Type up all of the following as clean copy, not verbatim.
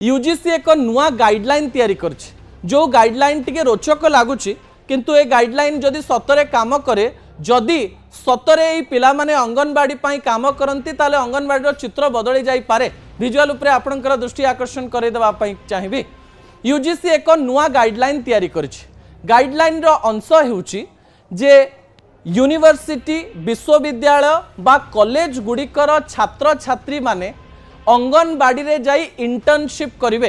UGC एक नुआ guideline तैयारी करछि जो गाइडलाइन टिके रोचक लगुच किंतु ए गाइडलाइन जदि सतरे काम करे जदि सतरे ये पिला माने अंगनवाड़ी पाई काम करती ताले अंगनवाड़ी चित्र बदली जाई पारे विजुअल उपरे आपनकर दृष्टि आकर्षण करे देबा पई चाहिबी। यूजीसी एक नुआ गाइडलाइन तैयारी करछि गाइडलाइन रो अंश हेउछि जे यूनिवर्सिटी विश्वविद्यालय बा कॉलेज गुड़िकर छात्र छात्री माने अंगनवाड़ी रे जाई इंटर्नशिप करिवे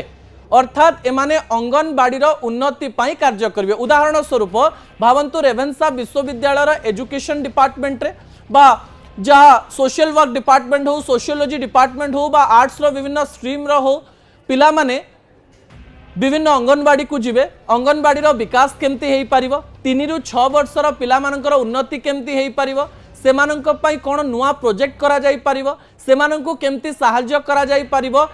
अर्थात एमाने अंगनवाड़ी उन्नति पाई कार्य करिवे। उदाहरण स्वरूप भावंतु रेवेन्सा विश्वविद्यालय रो एजुकेशन डिपार्टमेंट रे बा जहाँ सोशल वर्क डिपार्टमेंट हो सोशियोलॉजी डिपार्टमेंट हो बा आर्ट्स रो विभिन्न स्ट्रीम रो हो पिला माने विभिन्न अंगनवाड़ी को जीवे अंगनवाड़ी विकास केमती हेई पारिबो 3 रु 6 वर्षर पिला मानकर उन्नति केमती हेई पारिबो सेमानंक पई कोन नुआ प्रोजेक्ट करा जाई पारिबो सेमानंकु केमती सहाय्य करा जाई पारिबो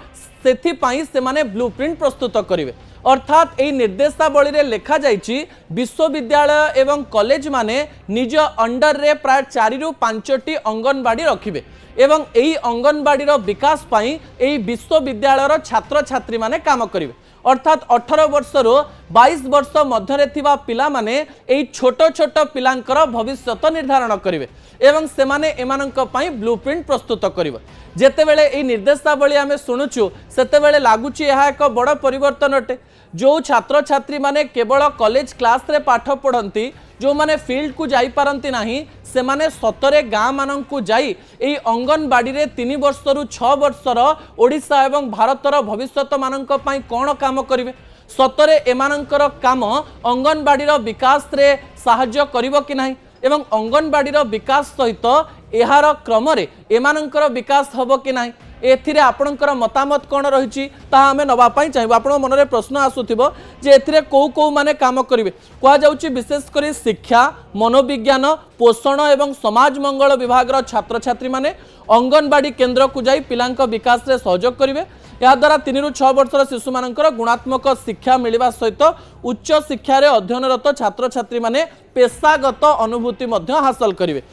सेथि पई सेमाने ब्लूप्रिंट प्रस्तुत करिवे। अर्थात एई निर्देशावली रे लेखा जाईची विश्वविद्यालय एवं कॉलेज माने निज अंडर रे प्राय 4 रु 5टी अंगनवाड़ी रखिबे एवं एई अंगनवाड़ी विकास पई एई विश्वविद्यालय छात्र छात्री माने काम करिवे। अर्थात 18 वर्ष रु 22 वर्ष मध्य थिबा पिला माने एई छोट छोट पिलांकर भविष्य निर्धारण करिवे एवं सेमाने एमानंक पई ब्लूप्रिंट प्रस्तुत करिवे। जेतेबेले एई निर्देशावली आमे सुनुचु सेतेबेले लागुची एहा एक बड़ परिवर्तन अटे जो छात्र छात्री माने केवल कॉलेज क्लास रे पाठ पढ़ंती जो माने फील्ड को जाई पारंती नाही सेमाने सतरे गाँ मानंकु जाई एई अंगनवाड़ी रे 3 वर्ष रु 6 वर्षर ओडिशा एवं भारतर भविष्यत मानंक पई कोन काम करिवे सतरे एमानंकर काम अंगनवाड़ी विकास रे सहाय्य करिवो कि नाही एवं अंगनवाड़ी विकास सहित एहार क्रम रे एमानंकर विकास हबो कि नाही एथिरे आपणकर मतामत कौन रही आम नवापाई चाहिए। आपण मन में प्रश्न आसुथिबो जे एथिरे को को माने काम करिवे कह जाउची विशेषकर शिक्षा मनोविज्ञान पोषण एवं समाज मंगल विभाग छात्र छात्री माने अंगनवाड़ी केन्द्र को जाई पिलांक विकास रे सहयोग करिवे। या द्वारा 3 रु 6 वर्षर शिशु मानकर गुणात्मक शिक्षा मिलवा सहित उच्च शिक्षा रे अध्ययनरत छात्र छात्री माने पेशागत अनुभूति मध्य हासिल करिवे।